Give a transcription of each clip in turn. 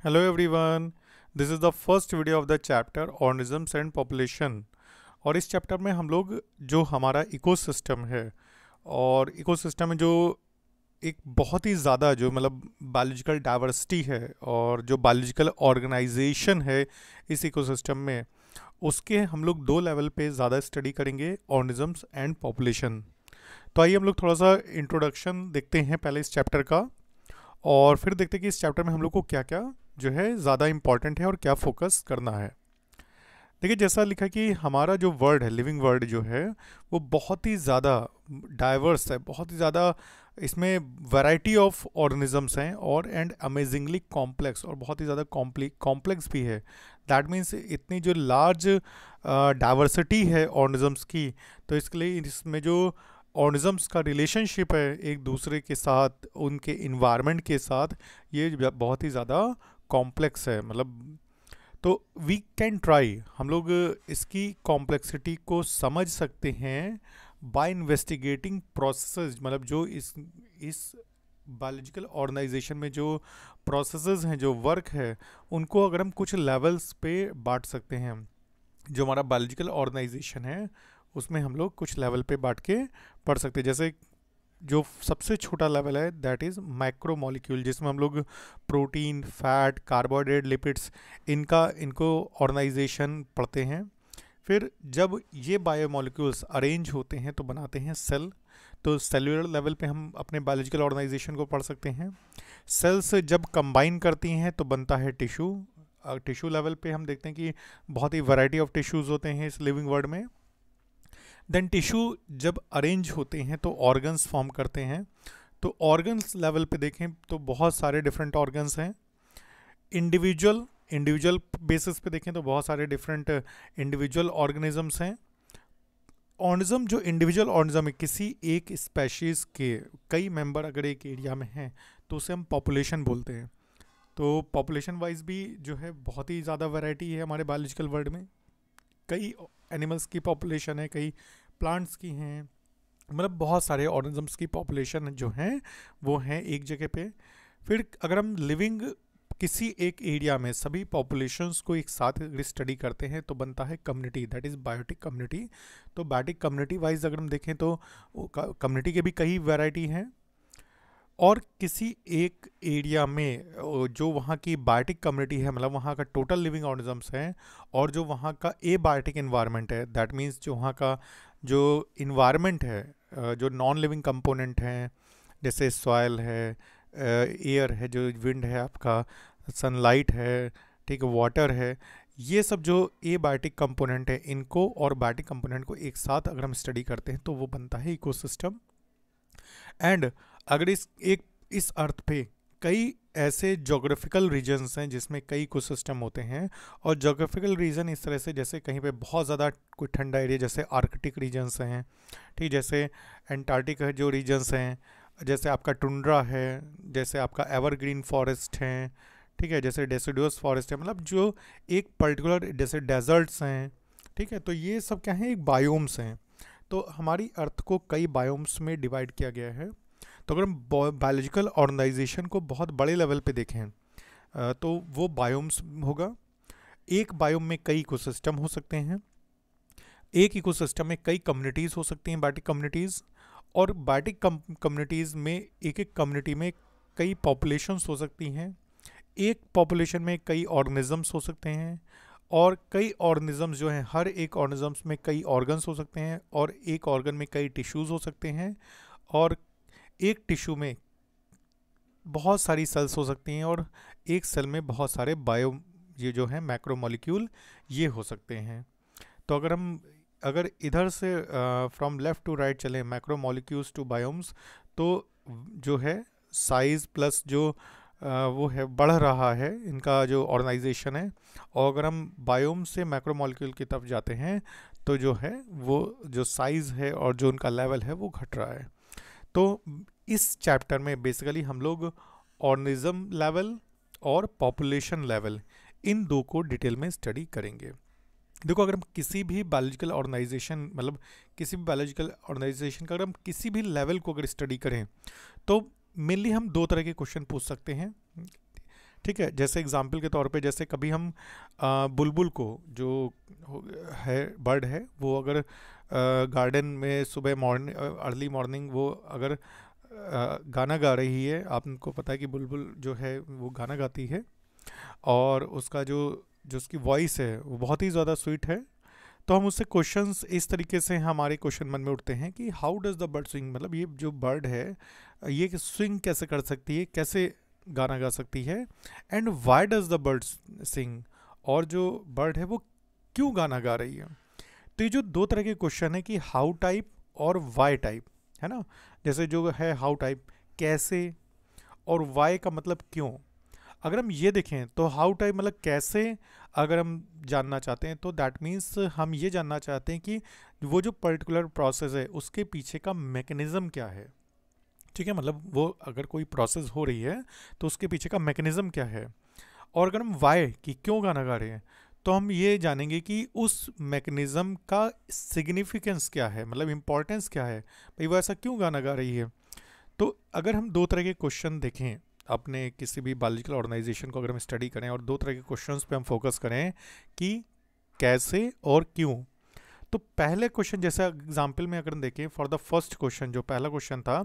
Hello everyone, this is the first video of the chapter Organisms and Population। और इस chapter में हम लोग जो हमारा इकोसिस्टम है और इकोसिस्टम में जो एक बहुत ही ज़्यादा जो मतलब बायोलॉजिकल डाइवर्सिटी है और जो बायोलॉजिकल ऑर्गेनाइजेशन है इस इकोसिस्टम में, उसके हम लोग दो लेवल पे ज़्यादा स्टडी करेंगे, ऑर्गेनिजम्स एंड पॉपुलेशन। तो आइए हम लोग थोड़ा सा इंट्रोडक्शन देखते हैं पहले इस चैप्टर का, और फिर देखते हैं कि इस चैप्टर में हम लोग को क्या क्या जो है ज़्यादा इंपॉर्टेंट है और क्या फोकस करना है। देखिए, जैसा लिखा कि हमारा जो वर्ल्ड है, लिविंग वर्ल्ड जो है, वो बहुत ही ज़्यादा डाइवर्स है, बहुत ही ज़्यादा इसमें वैरायटी ऑफ ऑर्गेनिजम्स हैं और एंड अमेजिंगली कॉम्प्लेक्स, और बहुत ही ज़्यादा कॉम्प्लेक्स भी है। दैट मीन्स इतनी जो लार्ज डाइवर्सिटी है ऑर्गेनिजम्स की, तो इसके लिए इसमें जो ऑर्गेनिजम्स का रिलेशनशिप है एक दूसरे के साथ, उनके इन्वायरमेंट के साथ, ये बहुत ही ज़्यादा कॉम्प्लेक्स है। मतलब तो वी कैन ट्राई, हम लोग इसकी कॉम्प्लेक्सिटी को समझ सकते हैं बाय इन्वेस्टिगेटिंग प्रोसेसेस। मतलब जो इस बायोलॉजिकल ऑर्गेनाइजेशन में जो प्रोसेसेस हैं, जो वर्क है, उनको अगर हम कुछ लेवल्स पे बांट सकते हैं। जो हमारा बायोलॉजिकल ऑर्गेनाइजेशन है उसमें हम लोग कुछ लेवल पे बांट के पढ़ सकते हैं। जैसे जो सबसे छोटा लेवल है दैट इज़ माइक्रो मॉलिक्यूल, जिसमें हम लोग प्रोटीन, फैट, कार्बोहाइड्रेट, लिपिड्स, इनको ऑर्गेनाइजेशन पढ़ते हैं। फिर जब ये बायोमोलिक्यूल्स अरेंज होते हैं तो बनाते हैं सेल। तो सेलुलर लेवल पे हम अपने बायोलॉजिकल ऑर्गेनाइजेशन को पढ़ सकते हैं। सेल्स जब कंबाइन करती हैं तो बनता है टिश्यू। टिश्यू लेवल पे हम देखते हैं कि बहुत ही वैरायटी ऑफ टिश्यूज़ होते हैं इस लिविंग वर्ल्ड में। देन टिश्यू जब अरेंज होते हैं तो ऑर्गन्स फॉर्म करते हैं। तो ऑर्गन्स लेवल पे देखें तो बहुत सारे डिफरेंट ऑर्गन्स हैं। इंडिविजुअल इंडिविजुअल बेसिस पे देखें तो बहुत सारे डिफरेंट इंडिविजुअल ऑर्गेनिजम्स हैं। ऑर्गेनिज्म जो इंडिविजुअल ऑर्गेनिज्म है, किसी एक स्पेशीज़ के कई मेंबर अगर एक एरिया में हैं तो उसे हम पॉपुलेशन बोलते हैं। तो पॉपुलेशन वाइज भी जो है बहुत ही ज़्यादा वैरायटी है हमारे बायोलॉजिकल वर्ल्ड में। कई एनिमल्स की पॉपुलेशन है, कई प्लांट्स की हैं, मतलब बहुत सारे ऑर्गेनिजम्स की पॉपुलेशन जो हैं वो हैं एक जगह पे। फिर अगर हम लिविंग किसी एक एरिया में सभी पॉपुलेशंस को एक साथ स्टडी करते हैं तो बनता है community, that is biotic community. तो बायोटिक कम्युनिटी वाइज अगर हम देखें तो कम्युनिटी के भी कई वैरायटी हैं। और किसी एक एरिया में जो वहाँ की बायोटिक कम्युनिटी है, मतलब वहाँ का टोटल लिविंग ऑर्गेनिजम्स हैं, और जो वहाँ का ए बायोटिक इन्वायरमेंट है, दैट मीन्स जो वहाँ का जो इन्वायरमेंट है, जो नॉन लिविंग कंपोनेंट हैं, जैसे सॉयल है, एयर है, जो विंड है आपका, सनलाइट है, ठीक है, वाटर है, ये सब जो ए बायोटिक कंपोनेंट है, इनको और बायोटिक कंपोनेंट को एक साथ अगर हम स्टडी करते हैं तो वो बनता है इकोसिस्टम। एंड अगर इस अर्थ पे कई ऐसे जोग्राफिकल रीजन्स हैं जिसमें कई इकोसिस्टम होते हैं। और जोग्राफिकल रीजन इस तरह से, जैसे कहीं पे बहुत ज़्यादा कोई ठंडा एरिया, जैसे आर्कटिक रीजन्स हैं, ठीक, जैसे एंटार्क्टिक है जो रीजन्स हैं, जैसे आपका टुंड्रा है, जैसे आपका एवरग्रीन फॉरेस्ट हैं, ठीक है, जैसे डेसिडुअस फॉरेस्ट है, मतलब जो एक पर्टिकुलर, जैसे डेजर्ट्स हैं, ठीक है। तो ये सब क्या हैं, एक बायोम्स हैं। तो हमारी अर्थ को कई बायोम्स में डिवाइड किया गया है। तो अगर हम बायोलॉजिकल ऑर्गेनाइजेशन को बहुत बड़े लेवल पे देखें, तो वो बायोम्स होगा। एक बायोम में कई इकोसिस्टम हो सकते हैं, एक इकोसिस्टम में कई कम्युनिटीज़ हो सकती हैं, बायोटिक कम्युनिटीज़। और बायोटिक कम्युनिटीज़ में एक एक कम्युनिटी में कई पॉपुलेशंस हो सकती हैं। एक पॉपुलेशन में कई ऑर्गेनिजम्स हो सकते हैं, और कई ऑर्गेनिजम्स जो हैं, हर एक ऑर्गेनिजम्स में कई ऑर्गन्स हो सकते हैं, और एक ऑर्गन में कई टिश्यूज़ हो सकते हैं, और एक टिश्यू में बहुत सारी सेल्स हो सकती हैं, और एक सेल में बहुत सारे ये जो है मैक्रोमोलिक्यूल ये हो सकते हैं। तो अगर इधर से फ्रॉम लेफ़्ट टू राइट चलें, मैक्रोमोलिक्यूल्स टू बायोम्स, तो जो है साइज़ प्लस जो वो है बढ़ रहा है इनका जो ऑर्गेनाइजेशन है। और अगर हम बायोम से मैक्रोमोलिक्यूल की तरफ जाते हैं तो जो है वो जो साइज़ है और जो उनका लेवल है वो घट रहा है। तो इस चैप्टर में बेसिकली हम लोग ऑर्गेनिज्म लेवल और पॉपुलेशन लेवल, इन दो को डिटेल में स्टडी करेंगे। देखो, अगर हम किसी भी बायोलॉजिकल ऑर्गेनाइजेशन, मतलब किसी भी बायोलॉजिकल ऑर्गेनाइजेशन का अगर हम किसी भी लेवल को अगर स्टडी करें तो मेनली हम दो तरह के क्वेश्चन पूछ सकते हैं। ठीक है, जैसे एग्जाम्पल के तौर पे, जैसे कभी हम बुलबुल को जो है बर्ड है, वो अगर गार्डन में सुबह मॉर्निंग अर्ली मॉर्निंग वो अगर गाना गा रही है, आपको पता है कि बुलबुल जो है वो गाना गाती है, और उसका जो जो उसकी वॉइस है वो बहुत ही ज़्यादा स्वीट है, तो हम उससे क्वेश्चंस इस तरीके से हमारे क्वेश्चन मन में उठते हैं कि how does the bird swing, मतलब ये जो बर्ड है ये स्विंग कैसे कर सकती है, कैसे गाना गा सकती है, and why does the bird sing, और जो बर्ड है वो क्यों गाना गा रही है। तो ये जो दो तरह के क्वेश्चन है कि हाउ टाइप और वाई टाइप, है ना। जैसे जो है हाउ टाइप कैसे, और वाई का मतलब क्यों। अगर हम ये देखें तो हाउ टाइप मतलब कैसे, अगर हम जानना चाहते हैं तो दैट मीन्स हम ये जानना चाहते हैं कि वो जो पर्टिकुलर प्रोसेस है उसके पीछे का मैकेनिज़्म क्या है। ठीक है, मतलब वो अगर कोई प्रोसेस हो रही है तो उसके पीछे का मैकेनिज़्म क्या है। और अगर हम वाई कि क्यों गाना गा रहे हैं, तो हम ये जानेंगे कि उस मैकेनिज़्म का सिग्निफिकेंस क्या है, मतलब इम्पोर्टेंस क्या है, भाई वो ऐसा क्यों गाना गा रही है। तो अगर हम दो तरह के क्वेश्चन देखें अपने किसी भी बायोलॉजिकल ऑर्गेनाइजेशन को अगर हम स्टडी करें और दो तरह के क्वेश्चंस पे हम फोकस करें कि कैसे और क्यों, तो पहले क्वेश्चन जैसे एग्जांपल में अगर हम देखें फॉर द फर्स्ट क्वेश्चन, जो पहला क्वेश्चन था,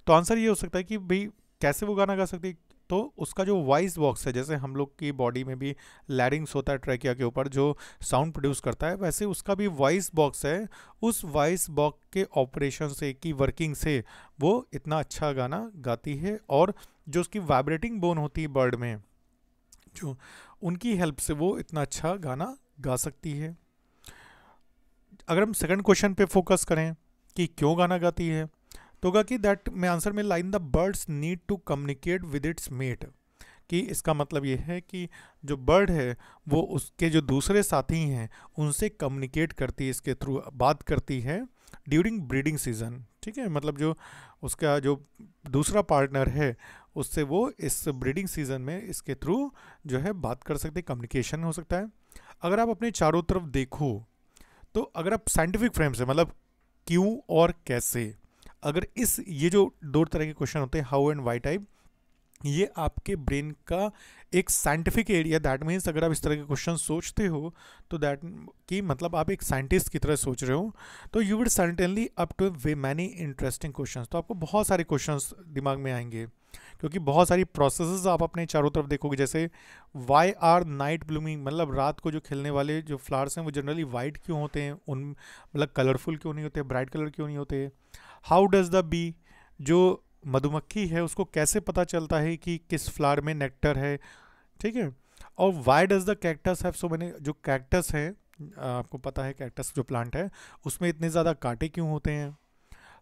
तो आंसर ये हो सकता है कि भाई कैसे वो गाना गा सकती है। तो उसका जो वॉइस बॉक्स है, जैसे हम लोग की बॉडी में भी लैरिंग्स होता है ट्रैकिया के ऊपर जो साउंड प्रोड्यूस करता है, वैसे उसका भी वॉइस बॉक्स है। उस वॉइस बॉक्स के ऑपरेशन से, की वर्किंग से वो इतना अच्छा गाना गाती है, और जो उसकी वाइब्रेटिंग बोन होती है बर्ड में, जो उनकी हेल्प से वो इतना अच्छा गाना गा सकती है। अगर हम सेकंड क्वेश्चन पे फोकस करें कि क्यों गाना गाती है, तो होगा कि दैट में आंसर में line the birds need to communicate with its mate, कि इसका मतलब ये है कि जो बर्ड है वो उसके जो दूसरे साथी हैं उनसे कम्युनिकेट करती है, इसके थ्रू बात करती है ड्यूरिंग ब्रीडिंग सीजन। ठीक है, मतलब जो उसका जो दूसरा पार्टनर है उससे वो इस ब्रीडिंग सीजन में इसके थ्रू जो है बात कर सकते हैं, कम्युनिकेशन हो सकता है। अगर आप अपने चारों तरफ देखो, तो अगर आप साइंटिफिक फ्रेम से, मतलब क्यों और कैसे, अगर इस ये जो दो तरह के क्वेश्चन होते हैं हाउ एंड वाई टाइप, ये आपके ब्रेन का एक साइंटिफिक एरिया, दैट मीन्स अगर आप इस तरह के क्वेश्चन सोचते हो तो दैट कि मतलब आप एक साइंटिस्ट की तरह सोच रहे हो, तो you will certainly up two way many interesting questions, तो आपको बहुत सारे क्वेश्चंस दिमाग में आएंगे, क्योंकि बहुत सारी प्रोसेसेस आप अपने चारों तरफ देखोगे। जैसे वाई आर नाइट ब्लूमिंग, मतलब रात को जो खिलने वाले जो फ्लावर्स हैं वो जनरली वाइट क्यों होते हैं, उन मतलब कलरफुल क्यों नहीं होते, ब्राइट कलर क्यों नहीं होते। हाउ डज द बी, जो मधुमक्खी है उसको कैसे पता चलता है कि किस फ्लावर में नेक्टर है। ठीक है, और why does the cactus have so many, जो कैक्टस है आपको पता है कैक्टस जो प्लांट है उसमें इतने ज़्यादा कांटे क्यों होते हैं।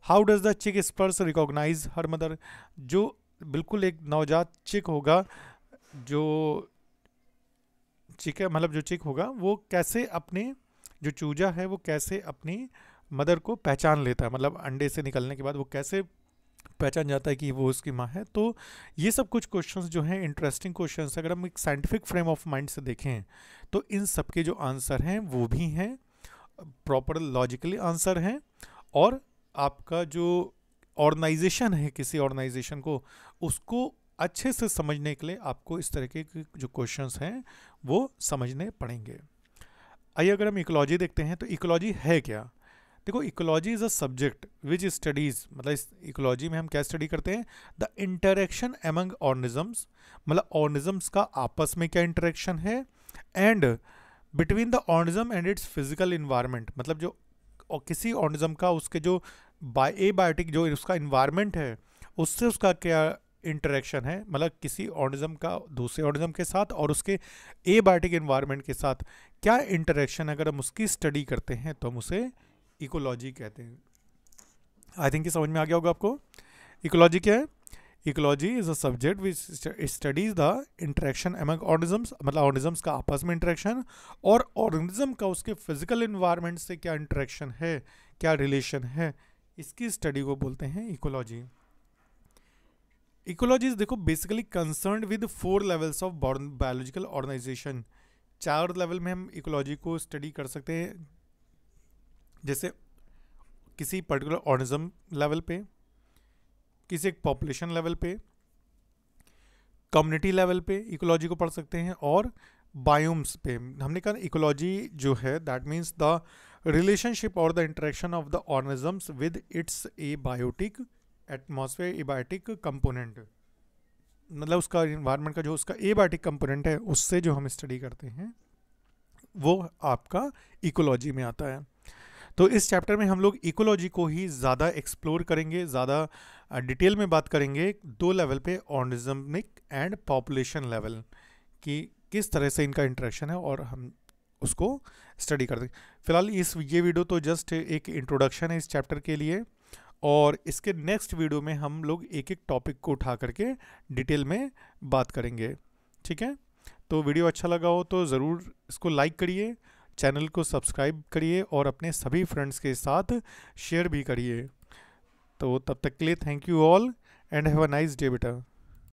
हाउ डज द चिक स्पर्स रिकॉग्नाइज हर मदर, जो बिल्कुल एक नवजात चिक होगा, जो चिक है मतलब जो चिक होगा वो कैसे अपने जो चूजा है वो कैसे अपनी मदर को पहचान लेता है, मतलब अंडे से निकलने के बाद वो कैसे पहचान जाता है कि वो उसकी माँ है। तो ये सब कुछ क्वेश्चंस जो हैं इंटरेस्टिंग क्वेश्चंस, अगर हम एक साइंटिफिक फ्रेम ऑफ माइंड से देखें तो इन सब के जो आंसर हैं वो भी हैं प्रॉपर लॉजिकली आंसर हैं, और आपका जो ऑर्गेनाइजेशन है किसी ऑर्गेनाइजेशन को उसको अच्छे से समझने के लिए आपको इस तरह के जो क्वेश्चंस हैं वो समझने पड़ेंगे। आइए अगर हम इकोलॉजी देखते हैं तो इकोलॉजी है क्या। देखो ecology is a subject which studies, मतलब इस इकोलॉजी में हम क्या स्टडी करते हैं, द इंटरेक्शन एमंग ऑर्गेनिजम्स, मतलब ऑर्गेनिजम्स का आपस में क्या इंटरेक्शन है, and between the organism and it's physical environment, मतलब जो और किसी ऑर्गेनिज्म का उसके जो एबायोटिक जो उसका इन्वायरमेंट है उससे उसका क्या इंटरेक्शन है, मतलब किसी ऑर्गेनिज्म का दूसरे ऑर्गेनिज्म के साथ और उसके एबायोटिक इन्वायरमेंट के साथ क्या इंटरेक्शन, अगर हम उसकी स्टडी करते हैं तो हम उसे इकोलॉजी कहते हैं। आई थिंक ये समझ में आ गया होगा आपको। इकोलॉजी क्या है, ecology is a subject which studies the interaction among organisms, मतलब ऑर्गेनिजम्स का आपस में इंटरेक्शन, और ऑर्गेनिज्म का उसके फिजिकल इन्वायरमेंट से क्या इंटरेक्शन है, क्या रिलेशन है, इसकी स्टडी को बोलते हैं इकोलॉजी। इकोलॉजी इज देखो basically concern with 4 levels of biological organisation, 4 level में हम इकोलॉजी को स्टडी कर सकते हैं। जैसे किसी पर्टिकुलर ऑर्गेनिज्म लेवल पे, किसी एक पॉपुलेशन लेवल पे, कम्युनिटी लेवल पे इकोलॉजी को पढ़ सकते हैं, और बायोम्स पे हमने कहा इकोलॉजी जो है दैट मीन्स द रिलेशनशिप और the interaction of the organisms with its abiotic atmosphere, abiotic component, मतलब उसका इन्वायरमेंट का जो उसका एबायोटिक कंपोनेंट है उससे जो हम स्टडी करते हैं वो आपका इकोलॉजी में आता है। तो इस चैप्टर में हम लोग इकोलॉजी को ही ज़्यादा एक्सप्लोर करेंगे, ज़्यादा डिटेल में बात करेंगे दो लेवल पे, ऑर्गेनिज्मिक एंड पॉपुलेशन लेवल, कि किस तरह से इनका इंटरेक्शन है और हम उसको स्टडी करते हैं। फिलहाल ये वीडियो तो जस्ट एक इंट्रोडक्शन है इस चैप्टर के लिए, और इसके नेक्स्ट वीडियो में हम लोग एक एक टॉपिक को उठा करके डिटेल में बात करेंगे। ठीक है, तो वीडियो अच्छा लगा हो तो ज़रूर इसको लाइक करिए, चैनल को सब्सक्राइब करिए और अपने सभी फ्रेंड्स के साथ शेयर भी करिए। तो तब तक के लिए thank you all and have a nice day बेटा।